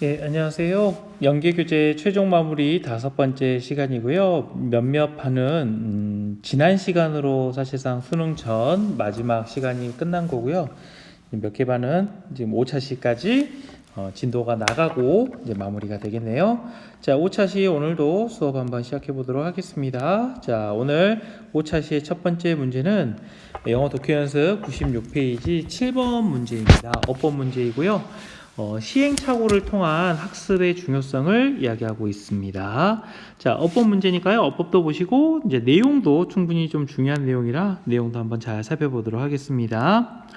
예, 안녕하세요. 연계교재 최종 마무리 5번째 시간이고요. 몇몇 반은 지난 시간으로 사실상 수능 전 마지막 시간이 끝난 거고요. 몇 개 반은 지금 5차 시까지 진도가 나가고 이제 마무리가 되겠네요. 자, 5차 시 오늘도 수업 한번 시작해 보도록 하겠습니다. 자, 오늘 5차 시의 첫 번째 문제는 영어 독해 연습 96페이지 7번 문제입니다. 어법 문제이고요. 시행착오를 통한 학습의 중요성을 이야기하고 있습니다. 자, 어법 문제니까요. 어법도 보시고 이제 내용도 충분히 좀 중요한 내용이라 내용도 한번 잘 살펴보도록 하겠습니다.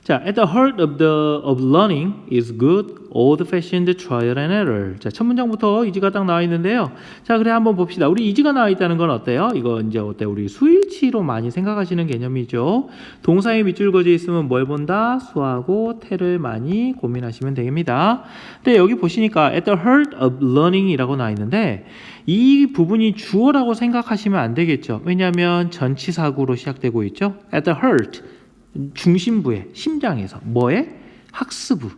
자, at the heart of learning is good old-fashioned trial and error. 자, 첫 문장부터 이지가 딱 나와 있는데요. 자, 그래 한번 봅시다. 우리 이지가 나와 있다는 건 어때요? 이거 이제 어때요? 우리 수일치로 많이 생각하시는 개념이죠. 동사에 밑줄 그어져 있으면 뭘 본다? 수하고 태를 많이 고민하시면 됩니다. 근데 여기 보시니까 at the heart of learning이라고 나와 있는데 이 부분이 주어라고 생각하시면 안 되겠죠. 왜냐하면 전치사구로 시작되고 있죠. at the heart. 중심부에, 심장에서. 뭐에? 학습부.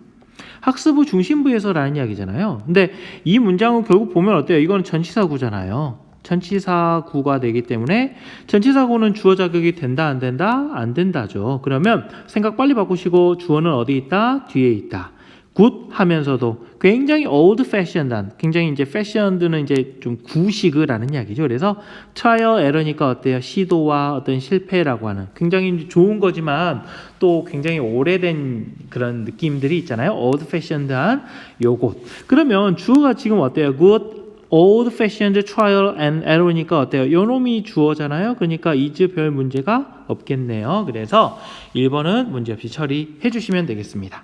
학습부 중심부에서라는 이야기잖아요. 근데 이 문장은 결국 보면 어때요? 이건 전치사구잖아요. 전치사구가 되기 때문에 전치사구는 주어 자격이 된다, 안 된다? 안 된다죠. 그러면 생각 빨리 바꾸시고 주어는 어디 있다? 뒤에 있다. 굿 하면서도 굉장히 old fashioned한, 굉장히 이제 fashioned는 이제 좀 구식이라는 이야기죠. 그래서 trial error니까 어때요? 시도와 어떤 실패라고 하는 굉장히 좋은 거지만 또 굉장히 오래된 그런 느낌들이 있잖아요. old fashioned한 요것. 그러면 주어가 지금 어때요? good old fashioned trial and error니까 어때요? 요놈이 주어잖아요. 그러니까 is 별 문제가 없겠네요. 그래서 1번은 문제없이 처리해 주시면 되겠습니다.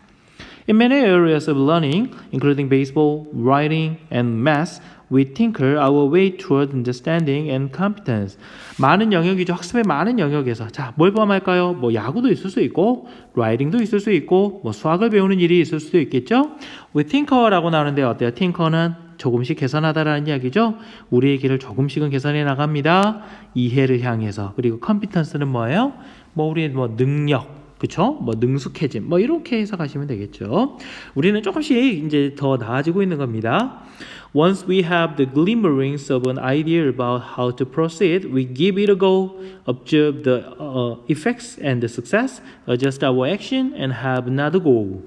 In many areas of learning, including baseball, writing, and math, we tinker our way toward understanding and competence. 많은 영역이죠. 학습의 많은 영역에서. 자, 뭘 포함할까요? 뭐 야구도 있을 수 있고, writing도 있을 수 있고, 뭐 수학을 배우는 일이 있을 수도 있겠죠. We tinker라고 나오는데 어때요? tinker는 조금씩 개선하다라는 이야기죠. 우리의 길을 조금씩은 개선해 나갑니다. 이해를 향해서. 그리고 competence는 뭐예요? 뭐 우리의 뭐 능력. 그쵸? 뭐 능숙해짐 뭐 이렇게 해석하시면 되겠죠. 우리는 조금씩 이제 더 나아지고 있는 겁니다. Once we have the glimmerings of an idea about how to proceed, we give it a go, observe the effects and the success, adjust our action, and have another go.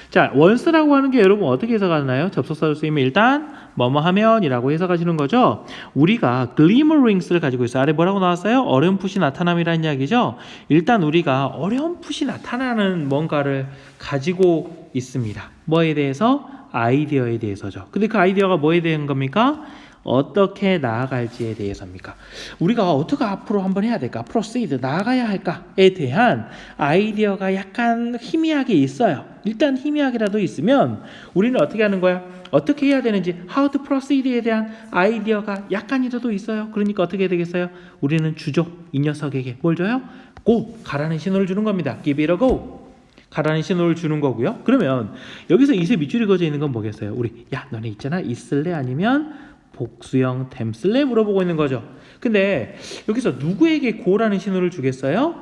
자, once라고 하는 게 여러분 어떻게 해석하나요? 접속사로 쓰이면 일단 뭐뭐 하면이라고 해석하시는 거죠. 우리가 glimmeриngs를 가지고 있어요. 아래 뭐라고 나왔어요? 어렴풋이 나타남이라는 이야기죠. 일단 우리가 어렴풋이 나타나는 뭔가를 가지고 있습니다. 뭐에 대해서? 아이디어에 대해서죠. 근데 그 아이디어가 뭐에 대한 겁니까? 어떻게 나아갈지에 대해서입니까? 우리가 어떻게 앞으로 한번 해야 될까? proceed, 나아가야 할까에 대한 아이디어가 약간 희미하게 있어요. 일단 희미하게라도 있으면 우리는 어떻게 하는 거야? 어떻게 해야 되는지 how to proceed에 대한 아이디어가 약간이라도 있어요. 그러니까 어떻게 해야 되겠어요? 우리는 주죠. 이 녀석에게 뭘 줘요? go, 가라는 신호를 주는 겁니다. give it a go. 가라는 신호를 주는 거고요. 그러면 여기서 이세 밑줄이 그어져 있는 건 뭐겠어요? 우리 야 너네 있잖아 있을래 아니면 복수형 댐 쓸래 물어보고 있는 거죠. 근데 여기서 누구에게 고라는 신호를 주겠어요?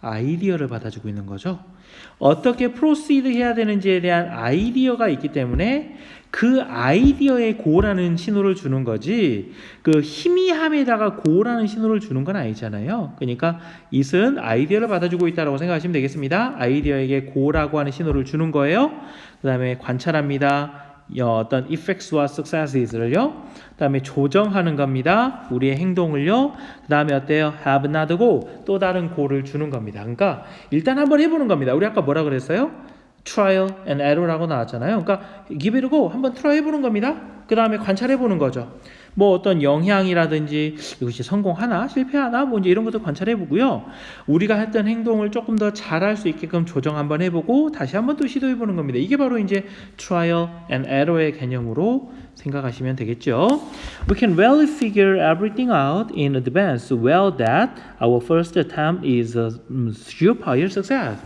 아이디어를 받아주고 있는 거죠. 어떻게 프로시드 해야 되는지에 대한 아이디어가 있기 때문에 그 아이디어에 고라는 신호를 주는 거지 그 희미함에다가 고라는 신호를 주는 건 아니잖아요. 그러니까 it은 아이디어를 받아주고 있다고 생각하시면 되겠습니다. 아이디어에게 고라고 하는 신호를 주는 거예요. 그 다음에 관찰합니다. 어떤 effects와 successes를요. 그 다음에 조정하는 겁니다. 우리의 행동을요. 그 다음에 어때요? have another go. 또 다른 go를 주는 겁니다. 그러니까 일단 한번 해보는 겁니다. 우리 아까 뭐라 그랬어요? trial and error라고 나왔잖아요. 그러니까 give it a go. 한번 try 해보는 겁니다. 그 다음에 관찰해보는 거죠. 뭐 어떤 영향이라든지 이것이 성공하나 실패하나 뭐 이제 이런 것도 관찰해보고요. 우리가 했던 행동을 조금 더 잘할 수 있게끔 조정 한번 해보고 다시 한번 또 시도해보는 겁니다. 이게 바로 이제 trial and error의 개념으로 생각하시면 되겠죠. We can rarely figure everything out in advance well that our first attempt is a surefire success.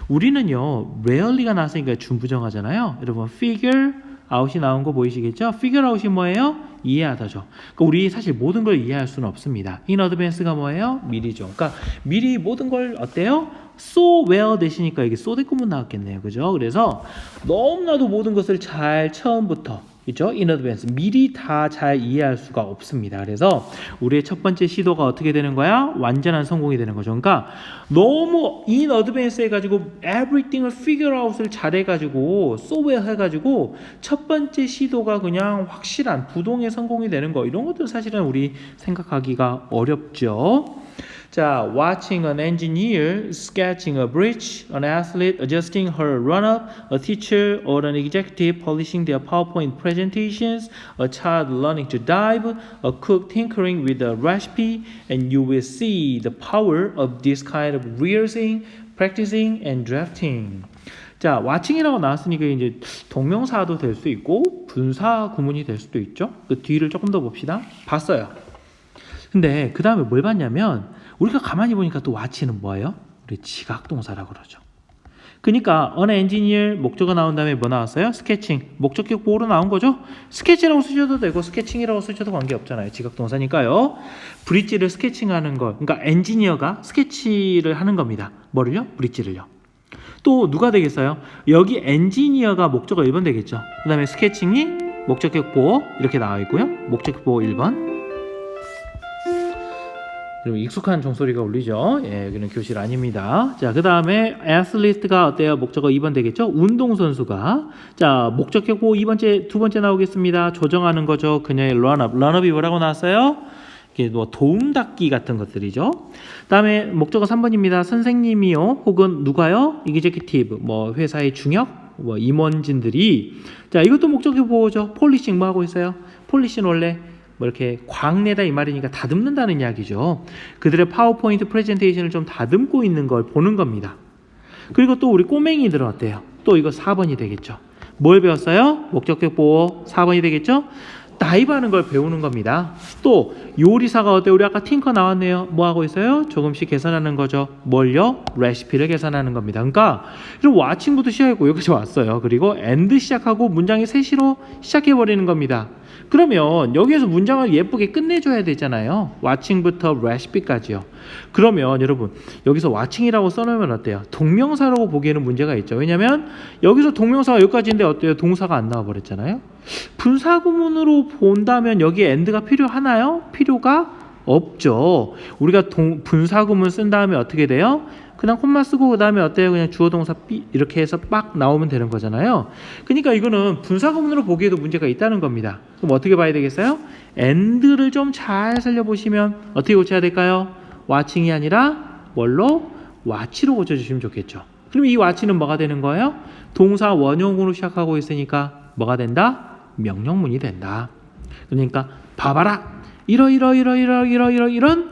우리는요, rarely가 나왔으니까 준부정하잖아요. 여러분, figure out이 나온 거 보이시겠죠? figure out이 뭐예요? 이해하다죠. 그러니까 우리 사실 모든 걸 이해할 수는 없습니다. in advance가 뭐예요? 미리죠. 그러니까 미리 모든 걸 어때요? so well 되시니까 이게 so 대꾸문 나왔겠네요. 그죠? 그래서 너무나도 모든 것을 잘 처음부터 있죠? in advance 미리 다 잘 이해할 수가 없습니다. 그래서 우리의 첫 번째 시도가 어떻게 되는 거야? 완전한 성공이 되는 거죠. 그러니까 너무 in advance 해가지고 everything을 figure out을 잘해가지고 so well 해가지고 첫 번째 시도가 그냥 확실한 부동의 성공이 되는 거 이런 것들 사실은 우리 생각하기가 어렵죠. 자, watching an engineer sketching a bridge, an athlete adjusting her run-up, a teacher or an executive polishing their PowerPoint presentations, a child learning to dive, a cook tinkering with a recipe, and you will see the power of this kind of rehearsing, practicing, and drafting. 자, watching이라고 나왔으니까 이제 동명사도 될 수 있고 분사 구문이 될 수도 있죠. 그 뒤를 조금 더 봅시다. 봤어요. 근데 그 다음에 뭘 봤냐면 우리가 가만히 보니까 또 watch는 뭐예요? 우리 지각동사라고 그러죠. 그러니까 an engineer 목적어 나온 다음에 뭐 나왔어요? sketching 목적격 보호로 나온 거죠. sketch라고 쓰셔도 되고 sketching이라고 쓰셔도 관계없잖아요. 지각동사니까요. 브릿지를 스케칭하는 거 그러니까 엔지니어가 스케치를 하는 겁니다. 뭐를요? 브릿지를요. 또 누가 되겠어요? 여기 엔지니어가 목적어 1번 되겠죠. 그 다음에 스케칭이 목적격 보호 이렇게 나와 있고요. 목적격 보호 1번. 그리고 익숙한 종소리가 울리죠. 예, 여기는 교실 아닙니다. 자, 그 다음에 athlete가 어때요? 목적어 2번 되겠죠? 운동선수가. 자, 목적격 보호 두 번째 나오겠습니다. 조정하는 거죠. 그녀의 run-up. run-up이 뭐라고 나왔어요? 이게 뭐 도움 닫기 같은 것들이죠. 다음에 목적어 3번입니다. 선생님이요. 혹은 누가요? executive. 뭐 회사의 중역, 뭐 임원진들이. 자, 이것도 목적격 보호죠. 폴리싱 뭐 하고 있어요? 폴리싱 원래 뭐 이렇게 광내다 이 말이니까 다듬는다는 이야기죠. 그들의 파워포인트 프레젠테이션을 좀 다듬고 있는 걸 보는 겁니다. 그리고 또 우리 꼬맹이들 어때요? 또 이거 4번이 되겠죠. 뭘 배웠어요? 목적격 보호 4번이 되겠죠. 다이브하는 걸 배우는 겁니다. 또 요리사가 어때요? 우리 아까 팅커 나왔네요. 뭐 하고 있어요? 조금씩 계산하는 거죠. 뭘요? 레시피를 계산하는 겁니다. 그러니까 이런 watching부터 시작했고 여기까지 왔어요. 그리고 and 시작하고 문장이 셋이로 시작해버리는 겁니다. 그러면 여기에서 문장을 예쁘게 끝내줘야 되잖아요. watching부터 레시피까지요. 그러면 여러분 여기서 watching이라고 써놓으면 어때요? 동명사라고 보기에는 문제가 있죠. 왜냐하면 여기서 동명사가 여기까지인데 어때요? 동사가 안 나와버렸잖아요. 분사구문으로 본다면 여기에 and가 필요하나요? 필요가 없죠. 우리가 분사구문 쓴 다음에 어떻게 돼요? 그냥 콤마 쓰고 그 다음에 어때요? 그냥 주어 동사 이렇게 해서 빡 나오면 되는 거잖아요. 그러니까 이거는 분사구문으로 보기에도 문제가 있다는 겁니다. 그럼 어떻게 봐야 되겠어요? and를 좀 잘 살려보시면 어떻게 고쳐야 될까요? watching이 아니라 뭘로? watch로 고쳐주시면 좋겠죠. 그럼 이 watch는 뭐가 되는 거예요? 동사 원형으로 시작하고 있으니까 뭐가 된다? 명령문이 된다. 그러니까 봐봐라. 이런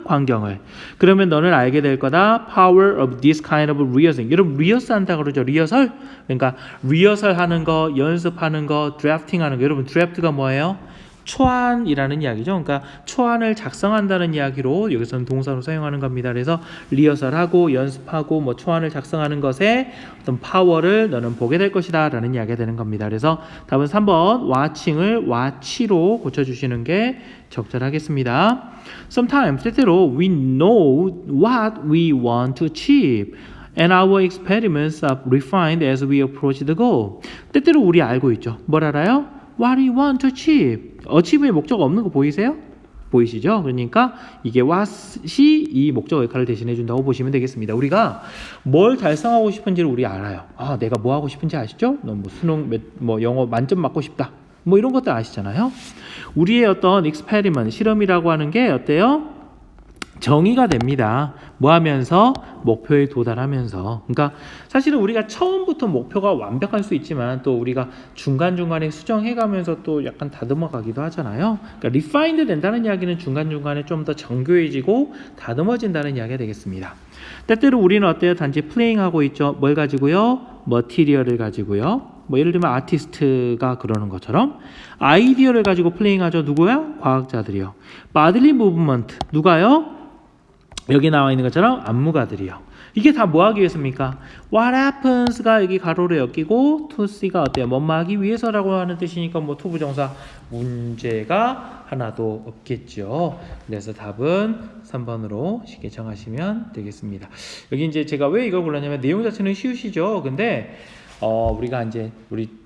광경을. 그러면 너는 알게 될 거다. Power of this kind of rehearsing. 여러분 리허설 한다 그러죠. 리허설. 그러니까 리허설 하는 거, 연습하는 거, 드래프팅 하는 거. 여러분 드래프트가 뭐예요? 초안이라는 이야기죠. 그러니까 초안을 작성한다는 이야기로 여기서는 동사로 사용하는 겁니다. 그래서 리허설하고 연습하고 뭐 초안을 작성하는 것에 어떤 파워를 너는 보게 될 것이다 라는 이야기가 되는 겁니다. 그래서 답은 3번 watching을 watch로 고쳐주시는 게 적절하겠습니다. Sometimes 때때로 we know what we want to achieve and our experiments are refined as we approach the goal. 때때로 우리 알고 있죠. 뭘 알아요? What we want to achieve. achieve의 목적어 없는 거 보이세요? 보이시죠? 그러니까 이게 what이 이 목적어 역할을 대신해 준다고 보시면 되겠습니다. 우리가 뭘 달성하고 싶은지를 우리 알아요. 아, 내가 뭐 하고 싶은지 아시죠? 너 뭐 수능 뭐 영어 만점 맞고 싶다. 뭐 이런 것들 아시잖아요. 우리의 어떤 experiment, 실험이라고 하는 게 어때요? 정의가 됩니다. 뭐 하면서? 목표에 도달하면서. 그러니까 사실은 우리가 처음부터 목표가 완벽할 수 있지만 또 우리가 중간중간에 수정해가면서 또 약간 다듬어 가기도 하잖아요. 그러니까 refined 된다는 이야기는 중간중간에 좀 더 정교해지고 다듬어진다는 이야기가 되겠습니다. 때때로 우리는 어때요? 단지 플레잉하고 있죠. 뭘 가지고요? 머티리얼을 가지고요. 뭐 예를 들면 아티스트가 그러는 것처럼 아이디어를 가지고 플레잉하죠. 누구야? 과학자들이요. bodily movement. 누가요? 여기 나와 있는 것처럼 안무가들이요. 이게 다 뭐 하기 위해서입니까? What happens가 여기 가로로 엮이고 to see가 어때요? 뭐뭐 하기 위해서라고 하는 뜻이니까 뭐 to 부정사 문제가 하나도 없겠죠. 그래서 답은 3번으로 쉽게 정하시면 되겠습니다. 여기 이제 제가 왜 이걸 골랐냐면 내용 자체는 쉬우시죠. 근데 우리가 이제 우리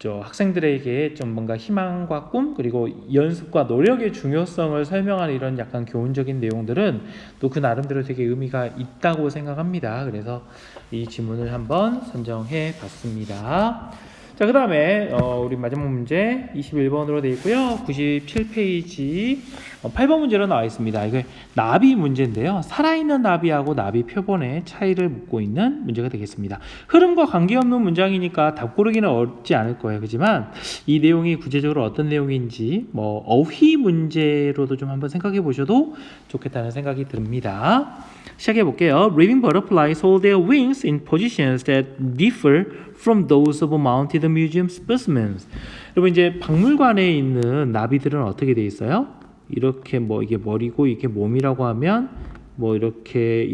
학생들에게 좀 뭔가 희망과 꿈 그리고 연습과 노력의 중요성을 설명하는 이런 약간 교훈적인 내용들은 또 그 나름대로 되게 의미가 있다고 생각합니다. 그래서 이 지문을 한번 선정해 봤습니다. 자, 그 다음에 우리 마지막 문제 21번으로 되어 있고요. 97페이지 8번 문제로 나와 있습니다. 이게 나비 문제인데요. 살아있는 나비하고 나비 표본의 차이를 묻고 있는 문제가 되겠습니다. 흐름과 관계없는 문장이니까 답 고르기는 어렵지 않을 거예요. 그렇지만 이 내용이 구체적으로 어떤 내용인지 어휘 문제로도 좀 한번 생각해 보셔도 좋겠다는 생각이 듭니다. 시작해 볼게요. Living butterflies hold their wings in positions that differ from those of mounted museum specimens. 여러분 이제 박물관에 있는 나비들은 어떻게 돼 있어요? 이렇게 이게 머리고 이게 몸이라고 하면 이렇게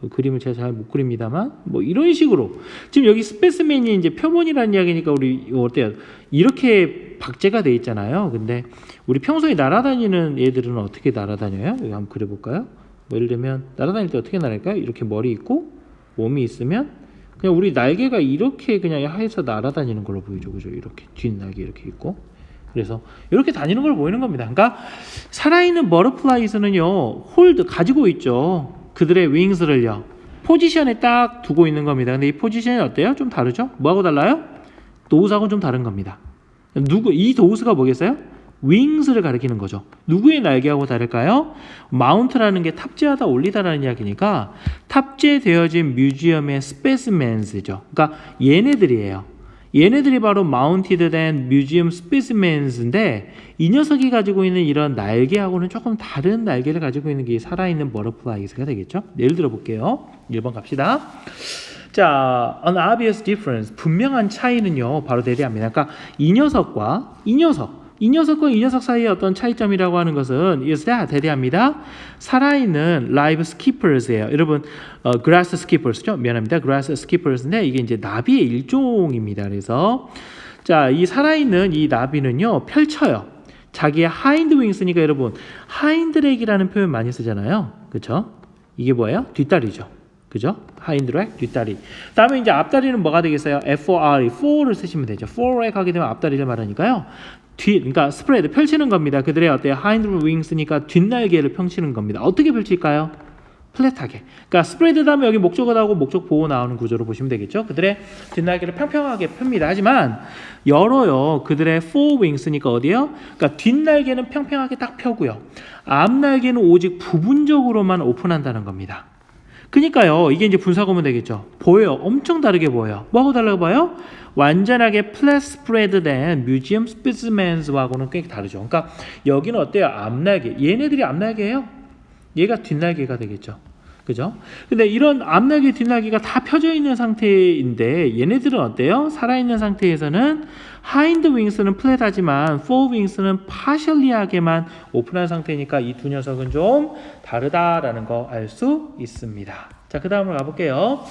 그림을 제가 잘 못 그립니다만 이런 식으로 지금 여기 스페스맨이 이제 표본이라는 이야기니까 우리 이거 어때요? 이렇게 박제가 돼 있잖아요. 근데 우리 평소에 날아다니는 애들은 어떻게 날아다녀요? 여기 한번 그려볼까요? 예를 들면 날아다닐 때 어떻게 날아갈까요? 이렇게 머리 있고 몸이 있으면 그냥 우리 날개가 이렇게 그냥 해서 날아다니는 걸로 보이죠. 그죠? 이렇게 뒷날개 이렇게 있고 그래서 이렇게 다니는 걸 보이는 겁니다. 그러니까 살아있는 버터플라이스는요 홀드 가지고 있죠. 그들의 윙스를요 포지션에 딱 두고 있는 겁니다. 근데 이 포지션이 어때요? 좀 다르죠? 뭐하고 달라요? 도우스하고는 좀 다른 겁니다. 이 도우스가 뭐겠어요? 윙스를 가리키는 거죠. 누구의 날개하고 다를까요? 마운트라는 게 탑재하다 올리다라는 이야기니까 탑재되어진 뮤지엄의 스페시멘스죠. 그러니까 얘네들이에요. 얘네들이 바로 mounted 된 museum specimens인데 이 녀석이 가지고 있는 이런 날개하고는 조금 다른 날개를 가지고 있는 게 살아있는 버터플라이스가 되겠죠. 예를 들어 볼게요. 1번 갑시다. 자, an obvious difference, 분명한 차이는요 바로 대리합니다. 그러니까 이 녀석과 이 녀석 사이의 어떤 차이점이라고 하는 것은 is that 대리합니다. 살아있는 live skippers예요. 여러분 grass skippers죠? 미안합니다. grass skippers인데 이게 이제 나비의 일종입니다. 그래서 자, 이 살아있는 이 나비는요 펼쳐요. 자기의 hind wings니까 여러분 hind leg이라는 표현 많이 쓰잖아요. 그렇죠? 이게 뭐예요? 뒷다리죠. 그죠? hind leg, 뒷다리. 다음에 이제 앞다리는 뭐가 되겠어요? F-O-R, for를 쓰시면 되죠. for에 가게 되면 앞다리를 말하니까요. 그러니까 스프레드 펼치는 겁니다. 그들의 어때요? hind wings니까 뒷날개를 펼치는 겁니다. 어떻게 펼칠까요? 플랫하게. 그러니까 스프레드 다음에 여기 목적어하고 목적 보호 나오는 구조로 보시면 되겠죠. 그들의 뒷날개를 평평하게 펴니다. 하지만 열어요. 그들의 fore wings니까 어디요? 그러니까 뒷날개는 평평하게 딱 펴고요. 앞날개는 오직 부분적으로만 오픈한다는 겁니다. 그러니까요. 이게 이제 분사구문 되겠죠. 보여요. 엄청 다르게 보여요. 뭐하고 달라고 봐요? 완전하게 플랫 스프레드 된 뮤지엄 스피스맨스하고는 꽤 다르죠. 그러니까 여기는 어때요? 앞날개. 얘네들이 앞날개예요. 얘가 뒷날개가 되겠죠. 그죠? 근데 이런 앞날개, 뒷날개가 다 펴져 있는 상태인데 얘네들은 어때요? 살아있는 상태에서는 하인드 윙스는 플랫하지만 포 윙스는 파셜리하게만 오픈한 상태니까 이 두 녀석은 좀 다르다라는 거 알 수 있습니다. 자, 그 다음으로 가볼게요.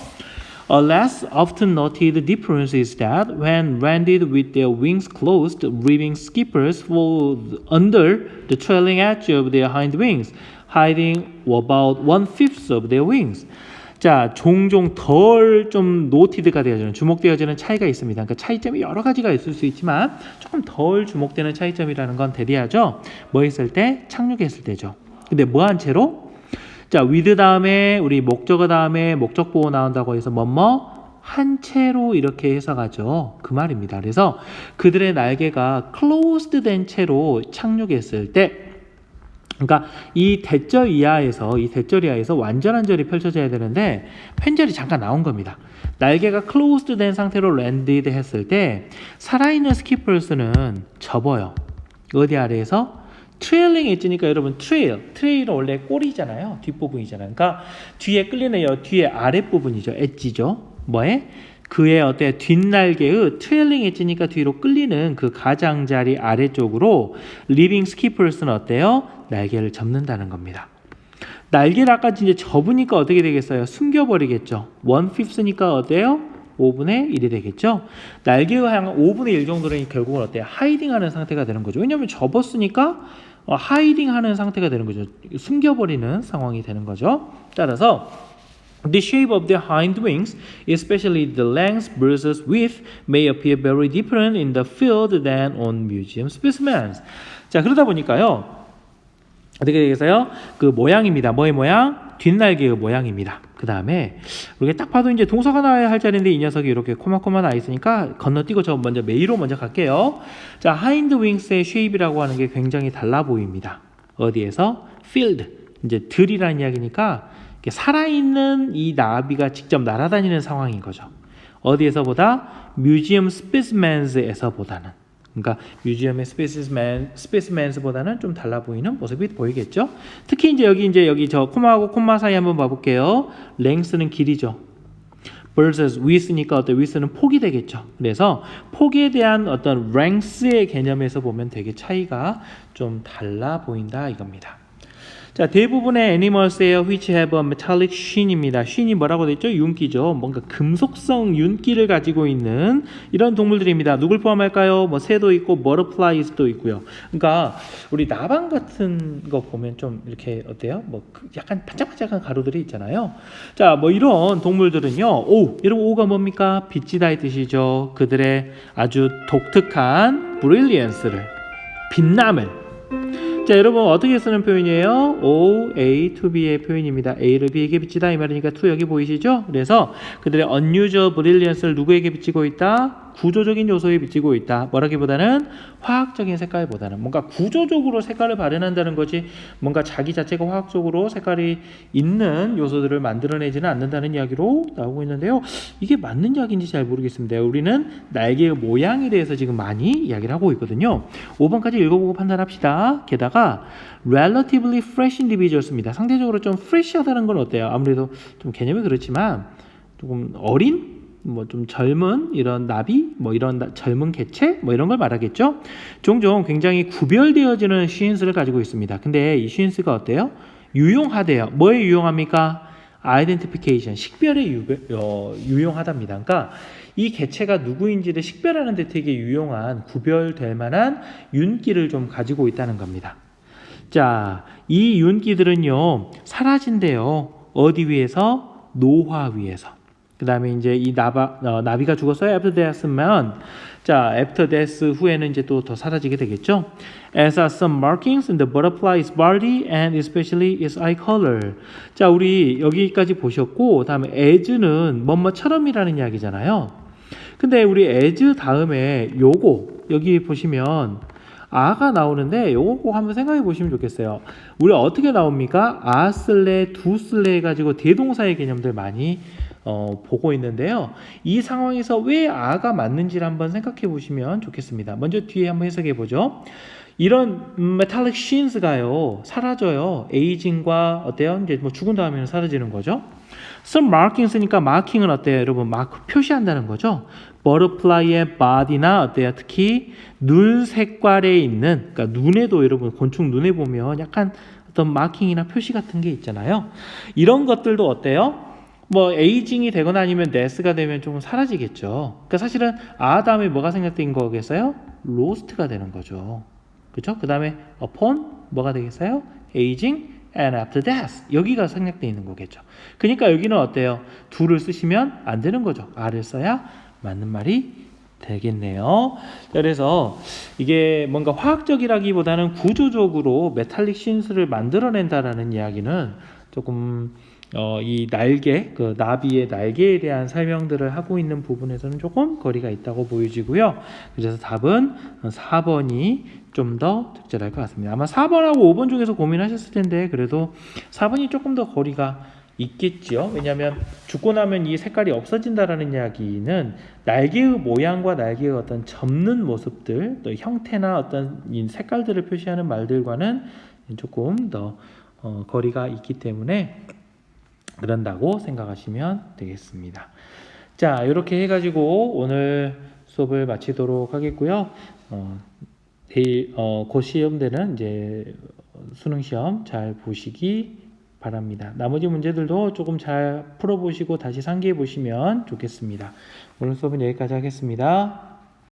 A less often noted difference is that when rendered with their wings closed, living skippers fall under the trailing edge of their hind wings, hiding about 1/5 of their wings. 자, 종종 덜 좀 노티드가 되어지는, 주목되어지는 차이가 있습니다. 그러니까 차이점이 여러 가지가 있을 수 있지만 조금 덜 주목되는 차이점이라는 건 대리하죠. 뭐 했을 때? 착륙했을 때죠. 근데 뭐 한 채로? 자, with 다음에 우리 목적어 다음에 목적 보호 나온다고 해서 한 채로 이렇게 해석하죠. 그 말입니다. 그래서 그들의 날개가 closed 된 채로 착륙했을 때 그러니까 이 대절 이하에서 완전한 절이 펼쳐져야 되는데 횡절이 잠깐 나온 겁니다. 날개가 closed 된 상태로 landed 했을 때 살아있는 스키퍼스는 접어요. 어디 아래에서? 트레일링 엣지니까 여러분 트레일은 원래 꼬리잖아요. 뒷부분이잖아요. 그러니까 뒤에 끌리는 뒤에 아랫부분이죠. 엣지죠. 뭐에? 그의 뒷날개의 트레일링 엣지니까 뒤로 끌리는 그 가장자리 아래쪽으로 리빙 스키퍼스는 어때요? 날개를 접는다는 겁니다. 날개를 아까 이제 접으니까 어떻게 되겠어요? 숨겨버리겠죠. 1/5니까 어때요? 5분의 1이 되겠죠. 날개가 한 5분의 1 정도는 결국은 어때요? 하이딩하는 상태가 되는 거죠. 왜냐하면 접었으니까 하이딩하는 상태가 되는 거죠. 숨겨버리는 상황이 되는 거죠. 따라서 the shape of their hind wings, especially the length versus width, may appear very different in the field than on museum specimens. 자, 그러다 보니까요. 어떻게 되겠어요? 그 모양입니다. 뭐의 모양? 뒷날개의 모양입니다. 그 다음에 우리가 딱 봐도 이제 동사가 나와야 할 자리인데 이 녀석이 이렇게 코마코마 나와 있으니까 건너뛰고 저 먼저 메이로 먼저 갈게요. 자, 하인드 윙스의 쉐입이라고 하는 게 굉장히 달라 보입니다. 어디에서? field. 이제 들이라는 이야기니까 살아있는 이 나비가 직접 날아다니는 상황인 거죠. 어디에서보다? 뮤지엄 스페시멘스에서보다는. 그러니까 뮤지엄의 스페시멘스보다는 좀 달라 보이는 모습이 보이겠죠. 특히 이제 여기 저 콤마하고 콤마 사이 한번 봐볼게요. 랭스는 길이죠. versus width니까 어떤 width는 폭이 되겠죠. 그래서 폭에 대한 어떤 length의 개념에서 보면 되게 차이가 좀 달라 보인다 이겁니다. 자, 대부분의 animals에요, which have a metallic shin입니다. shin이 뭐라고 되어 있죠? 윤기죠. 뭔가 금속성 윤기를 가지고 있는 이런 동물들입니다. 누굴 포함할까요? 뭐 새도 있고 butterflies도 있고요. 그러니까 우리 나방 같은 거 보면 좀 이렇게 어때요? 뭐 약간 반짝반짝한 가루들이 있잖아요. 자, 뭐 이런 동물들은요. 여러분 오가 뭡니까? 빛이다의 뜻이죠. 그들의 아주 독특한 brilliance를, 빛남을. 자, 여러분 어떻게 쓰는 표현이에요? O, A, to B의 표현입니다. A를 B에게 비치다 이 말이니까 to 여기 보이시죠? 그래서 그들의 unusual brilliance를 누구에게 비치고 있다? 구조적인 요소에 비치고 있다. 뭐라기보다는 화학적인 색깔보다는 뭔가 구조적으로 색깔을 발현한다는 거지 뭔가 자기 자체가 화학적으로 색깔이 있는 요소들을 만들어내지는 않는다는 이야기로 나오고 있는데요. 이게 맞는 이야기인지 잘 모르겠습니다. 우리는 날개의 모양에 대해서 지금 많이 이야기를 하고 있거든요. 5번까지 읽어보고 판단합시다. 게다가 relatively fresh individuals입니다. 상대적으로 좀 fresh하다는 건 어때요? 아무래도 좀 개념이 그렇지만 조금 어린? 뭐 좀 젊은 이런 나비, 뭐 이런 젊은 개체, 뭐 이런 걸 말하겠죠. 종종 굉장히 구별되어지는 쉬인스를 가지고 있습니다. 근데 이 쉬인스가 어때요? 유용하대요. 뭐에 유용합니까? 아이덴티피케이션, 식별에 유용하답니다. 그러니까 이 개체가 누구인지를 식별하는 데 되게 유용한 구별될 만한 윤기를 좀 가지고 있다는 겁니다. 자, 이 윤기들은요 사라진대요. 어디 위에서? 노화 위에서. 그 다음에 이제 이 나비가 죽었어요. after death면 자, after death 후에는 이제 또 더 사라지게 되겠죠. As are some markings in the butterfly's body and especially its eye color. 자, 우리 여기까지 보셨고 다음에 as는 뭐뭐처럼이라는 이야기잖아요. 근데 우리 as 다음에 요거 여기 보시면 아가 나오는데 요거 꼭 한번 생각해 보시면 좋겠어요. 우리 어떻게 나옵니까? 아 쓸래, 두 쓸래 해가지고 대동사의 개념들 많이 보고 있는데요. 이 상황에서 왜 아가 맞는지를 한번 생각해 보시면 좋겠습니다. 먼저 뒤에 한번 해석해 보죠. 이런 metallic shins가요 사라져요. 에이징과 어때요? 이제 뭐 죽은 다음에는 사라지는 거죠. Some markings니까 marking은 어때요? 여러분 마크 표시한다는 거죠. butterfly의 body나 어때요? 특히 눈 색깔에 있는 그러니까 눈에도 여러분 곤충 눈에 보면 약간 어떤 마킹이나 표시 같은 게 있잖아요. 이런 것들도 어때요? 뭐 에이징이 되거나 아니면 데스가 되면 조금 사라지겠죠. 그러니까 사실은 아 다음에 뭐가 생략된 거겠어요? 로스트가 되는 거죠. 그렇죠? 그 다음에 upon 뭐가 되겠어요? aging and after death 여기가 생략되어 있는 거겠죠. 그러니까 여기는 어때요? 둘을 쓰시면 안 되는 거죠. 아를 써야 맞는 말이 되겠네요. 그래서 이게 뭔가 화학적이라기보다는 구조적으로 메탈릭 신스를 만들어낸다라는 이야기는 조금 이 날개, 그 나비의 날개에 대한 설명들을 하고 있는 부분에서는 조금 거리가 있다고 보여지고요. 그래서 답은 4번이 좀 더 적절할 것 같습니다. 아마 4번하고 5번 중에서 고민하셨을 텐데 그래도 4번이 조금 더 거리가 있겠죠. 왜냐하면 죽고 나면 이 색깔이 없어진다라는 이야기는 날개의 모양과 날개의 어떤 접는 모습들, 또 형태나 어떤 이 색깔들을 표시하는 말들과는 조금 더 거리가 있기 때문에 그런다고 생각하시면 되겠습니다. 자, 이렇게 해가지고 오늘 수업을 마치도록 하겠고요. 내일 곧 시험되는 이제 수능 시험 잘 보시기 바랍니다. 나머지 문제들도 조금 잘 풀어보시고 다시 상기해 보시면 좋겠습니다. 오늘 수업은 여기까지 하겠습니다.